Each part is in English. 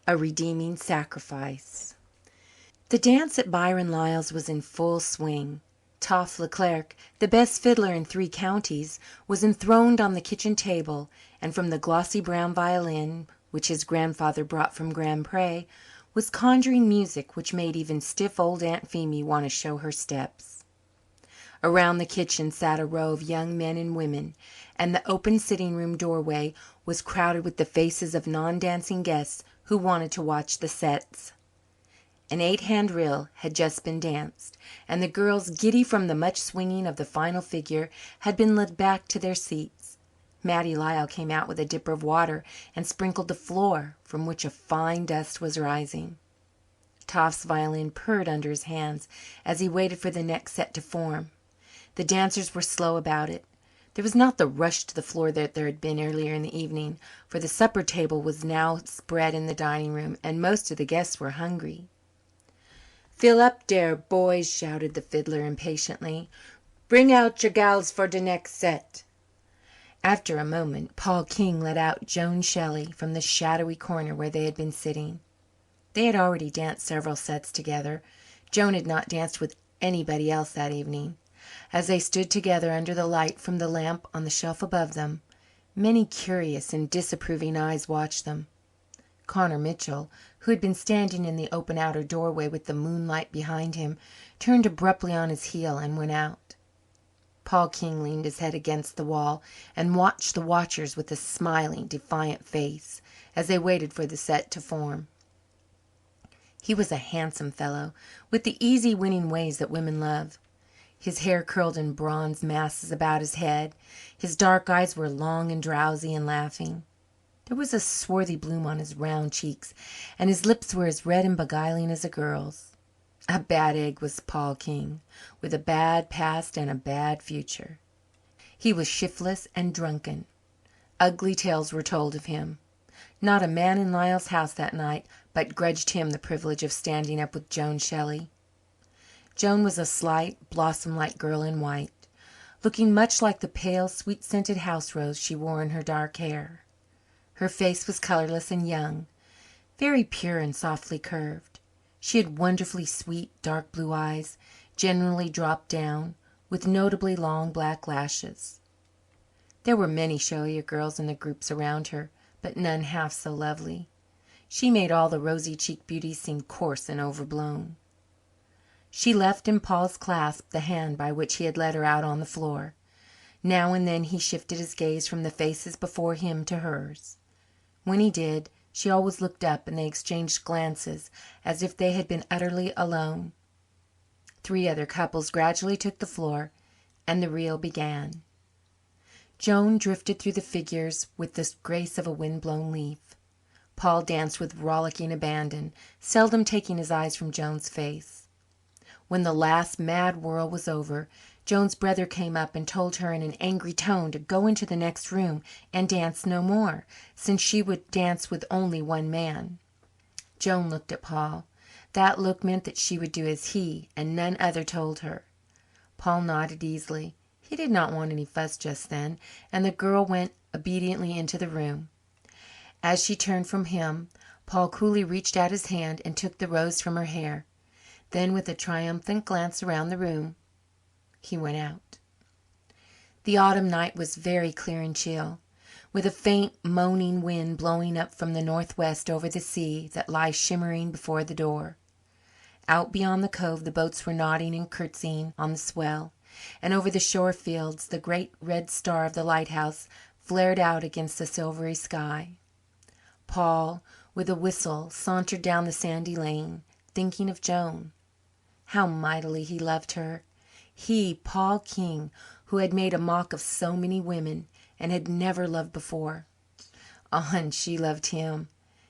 A redeeming sacrifice. The dance at Byron Lyall's was in full swing. Toff Leclerc, the best fiddler in 3 counties, was enthroned on the kitchen table, and from the glossy brown violin, which his grandfather brought from Grand Pre, was conjuring music which made even stiff old Aunt Phemy want to show her steps. Around the kitchen sat a row of young men and women, and the open sitting room doorway was crowded with the faces of non-dancing guests who wanted to watch the sets. An 8-hand reel had just been danced, and the girls, giddy from the much swinging of the final figure, had been led back to their seats. Mattie Lyall came out with a dipper of water and sprinkled the floor, from which a fine dust was rising. Toff's violin purred under his hands as he waited for the next set to form. The dancers were slow about it. There was not the rush to the floor that there had been earlier in the evening, for the supper table was now spread in the dining room, and most of the guests were hungry. "Fill up dere, boys," shouted the fiddler impatiently. "Bring out your gals for de next set." After a moment Paul King led out Joan Shelley from the shadowy corner where they had been sitting. They had already danced several sets together. Joan had not danced with anybody else that evening. As they stood together under the light from the lamp on the shelf above them, many curious and disapproving eyes watched them. Connor Mitchell, who had been standing in the open outer doorway with the moonlight behind him, turned abruptly on his heel and went out. Paul King leaned his head against the wall and watched the watchers with a smiling, defiant face, as they waited for the set to form. He was a handsome fellow, with the easy, winning ways that women love. His hair curled in bronze masses about his head. His dark eyes were long and drowsy and laughing. There was a swarthy bloom on his round cheeks, and his lips were as red and beguiling as a girl's. A bad egg was Paul King, with a bad past and a bad future. He was shiftless and drunken. Ugly tales were told of him. Not a man in Lyall's house that night but grudged him the privilege of standing up with Joan Shelley. Joan was a slight, blossom-like girl in white, looking much like the pale, sweet-scented house rose she wore in her dark hair. Her face was colourless and young, very pure and softly curved. She had wonderfully sweet, dark blue eyes, generally dropped down, with notably long black lashes. There were many showier girls in the groups around her, but none half so lovely. She made all the rosy-cheeked beauties seem coarse and overblown. She left in Paul's clasp the hand by which he had led her out on the floor. Now and then he shifted his gaze from the faces before him to hers. When he did, she always looked up and they exchanged glances as if they had been utterly alone. 3 other couples gradually took the floor and the reel began. Joan drifted through the figures with the grace of a wind-blown leaf. Paul danced with rollicking abandon, seldom taking his eyes from Joan's face. When the last mad whirl was over, Joan's brother came up and told her in an angry tone to go into the next room and dance no more, since she would dance with only one man. Joan looked at Paul. That look meant that she would do as he and none other told her. Paul nodded easily. He did not want any fuss just then, and the girl went obediently into the room. As she turned from him, Paul coolly reached out his hand and took the rose from her hair. Then, with a triumphant glance around the room, he went out. The autumn night was very clear and chill, with a faint, moaning wind blowing up from the northwest over the sea that lay shimmering before the door. Out beyond the cove the boats were nodding and curtsying on the swell, and over the shore fields the great red star of the lighthouse flared out against the silvery sky. Paul, with a whistle, sauntered down the sandy lane, thinking of Joan. How mightily he loved her. He, Paul King, who had made a mock of so many women and had never loved before. Ah, and she loved him.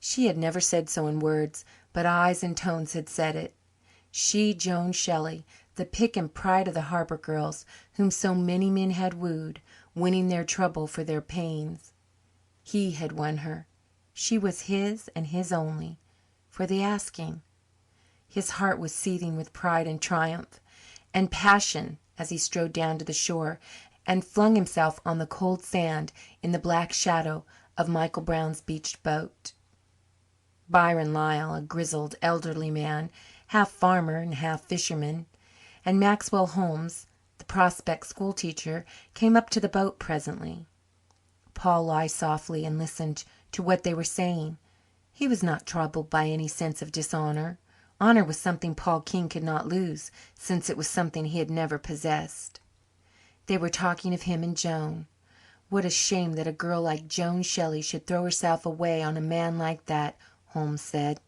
She had never said so in words, but eyes and tones had said it. She, Joan Shelley, the pick and pride of the Harper girls, whom so many men had wooed, winning their trouble for their pains. He had won her. She was his and his only, for the asking. His heart was seething with pride and triumph and passion as he strode down to the shore and flung himself on the cold sand in the black shadow of Michael Brown's beached boat. Byron Lyle, a grizzled, elderly man, half farmer and half fisherman, and Maxwell Holmes, the Prospect schoolteacher, came up to the boat presently. Paul lay softly and listened to what they were saying. He was not troubled by any sense of dishonour. Honour was something Paul King could not lose, since it was something he had never possessed. They were talking of him and Joan. What a shame that a girl like Joan Shelley should throw herself away on a man like that, Holmes said.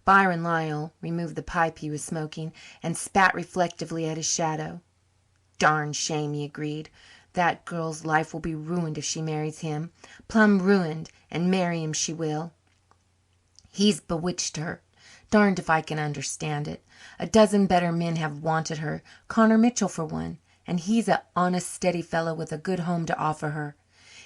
Byron Lyle removed the pipe he was smoking and spat reflectively at his shadow. "Darned shame," he agreed. "That girl's life will be ruined if she marries him. Plumb ruined, and marry him she will. He's bewitched her. Darned if I can understand it. A dozen better men have wanted her, Connor Mitchell for one, and he's a honest, steady fellow with a good home to offer her.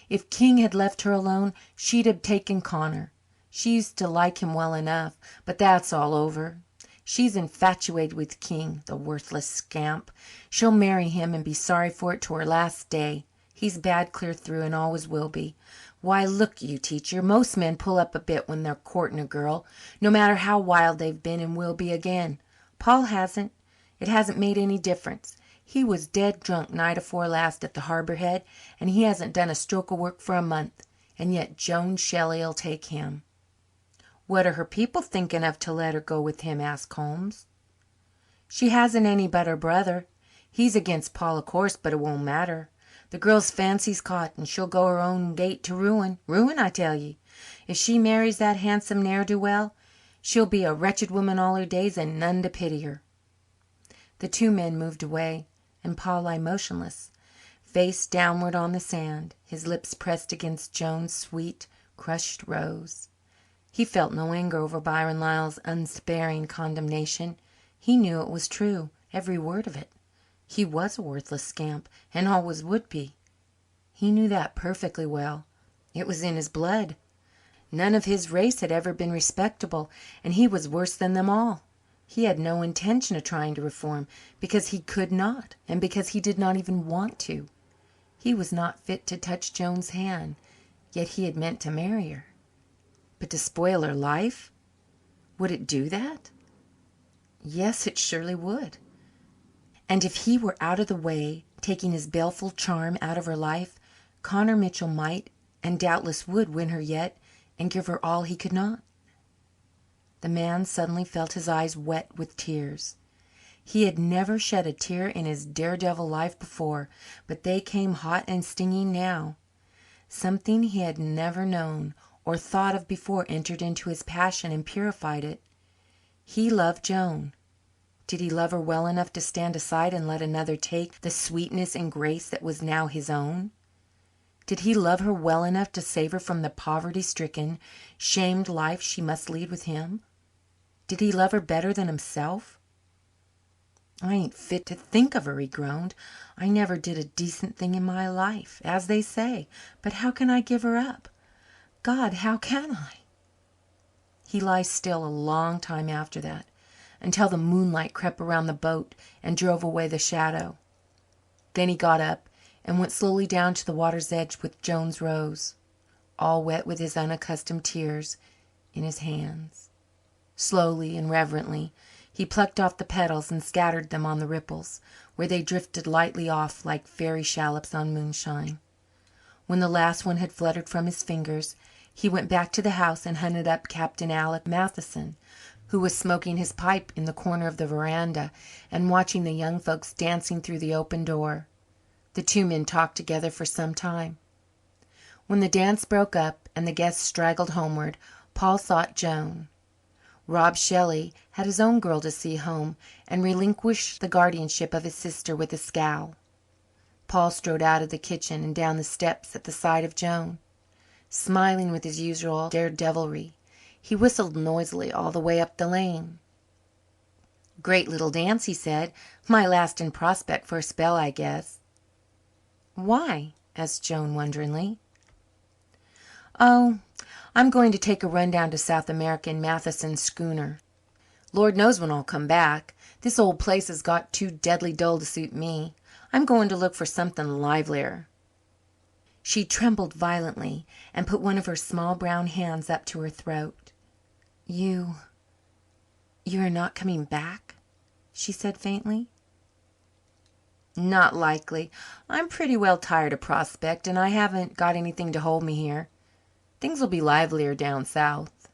If King had left her alone, she'd have taken Connor. She used to like him well enough, but that's all over. She's infatuated with King, the worthless scamp. She'll marry him and be sorry for it to her last day. He's bad clear through and always will be. Why, look you, teacher, most men pull up a bit when they're courting a girl, no matter how wild they've been and will be again. Paul hasn't. It hasn't made any difference. He was dead drunk night afore last at the Harbour Head, and he hasn't done a stroke of work for a month. And yet Joan Shelley'll take him." "What are her people thinking of to let her go with him?" asked Holmes. "She hasn't any but her brother. He's against Paul, of course, but it won't matter. The girl's fancy's caught, and she'll go her own gait to ruin. Ruin, I tell ye. If she marries that handsome ne'er-do-well, she'll be a wretched woman all her days and none to pity her." The two men moved away, and Paul lay motionless, face downward on the sand, his lips pressed against Joan's sweet, crushed rose. He felt no anger over Byron Lyle's unsparing condemnation. He knew it was true, every word of it. He was a worthless scamp, and always would be. He knew that perfectly well. It was in his blood. None of his race had ever been respectable, and he was worse than them all. He had no intention of trying to reform, because he could not, and because he did not even want to. He was not fit to touch Joan's hand, yet he had meant to marry her. But to spoil her life? Would it do that? Yes, it surely would. And if he were out of the way, taking his baleful charm out of her life, Connor Mitchell might, and doubtless would, win her yet and give her all he could not. The man suddenly felt his eyes wet with tears. He had never shed a tear in his daredevil life before, but they came hot and stinging now. Something he had never known or thought of before entered into his passion and purified it. He loved Joan. Did he love her well enough to stand aside and let another take the sweetness and grace that was now his own? Did he love her well enough to save her from the poverty-stricken, shamed life she must lead with him? Did he love her better than himself? "I ain't fit to think of her," he groaned. "I never did a decent thing in my life, as they say. But how can I give her up? God, how can I?" He lay still a long time after that, until the moonlight crept around the boat and drove away the shadow. Then he got up and went slowly down to the water's edge with Joan's rose, all wet with his unaccustomed tears, in his hands. Slowly and reverently he plucked off the petals and scattered them on the ripples, where they drifted lightly off like fairy shallops on moonshine. When the last one had fluttered from his fingers, he went back to the house and hunted up Captain Alec Matheson, who was smoking his pipe in the corner of the veranda and watching the young folks dancing through the open door. The two men talked together for some time. When the dance broke up and the guests straggled homeward, Paul sought Joan. Rob Shelley had his own girl to see home and relinquished the guardianship of his sister with a scowl. Paul strode out of the kitchen and down the steps at the side of Joan, smiling with his usual daredevilry. He whistled noisily all the way up the lane. "Great little dance," he said. "My last in Prospect for a spell, I guess." "Why?" asked Joan wonderingly. "Oh, I'm going to take a run down to South America in Matheson's schooner. Lord knows when I'll come back. This old place has got too deadly dull to suit me. I'm going to look for something livelier." She trembled violently and put one of her small brown hands up to her throat. You are not coming back?" she said faintly. "Not likely. I'm pretty well tired of Prospect, and I haven't got anything to hold me here. Things will be livelier down south."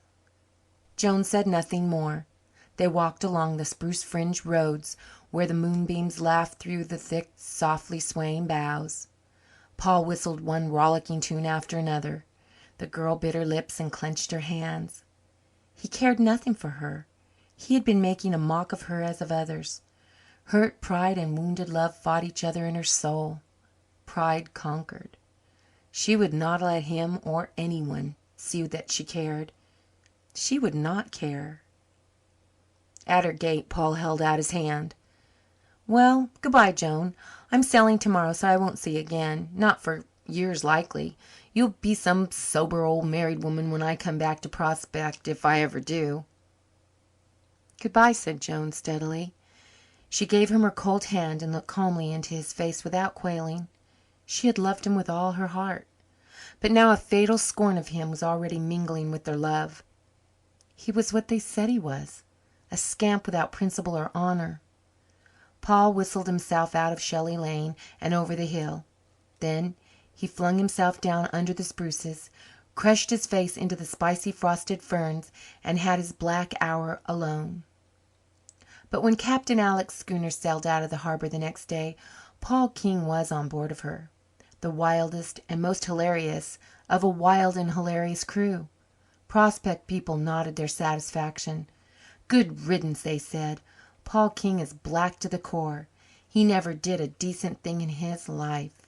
Joan said nothing more. They walked along the spruce fringed roads where the moonbeams laughed through the thick, softly swaying boughs. Paul whistled one rollicking tune after another. The girl bit her lips and clenched her hands. He cared nothing for her. He had been making a mock of her as of others. Hurt pride and wounded love fought each other in her soul. Pride conquered. She would not let him or anyone see that she cared. She would not care. At her gate Paul held out his hand. "Well, good bye, Joan. I'm sailing tomorrow, so I won't see you again not for years likely. You'll be some sober old married woman when I come back to Prospect, if I ever do." "Good bye," said Joan steadily. She gave him her cold hand and looked calmly into his face without quailing. She had loved him with all her heart, but now a fatal scorn of him was already mingling with their love. He was what they said he was, a scamp without principle or honour. Paul whistled himself out of Shelley Lane and over the hill. Then he flung himself down under the spruces, crushed his face into the spicy frosted ferns, and had his black hour alone. But when Captain Alec's schooner sailed out of the harbour the next day, Paul King was on board of her, the wildest and most hilarious of a wild and hilarious crew. Prospect people nodded their satisfaction. "Good riddance," they said. "Paul King is black to the core. He never did a decent thing in his life."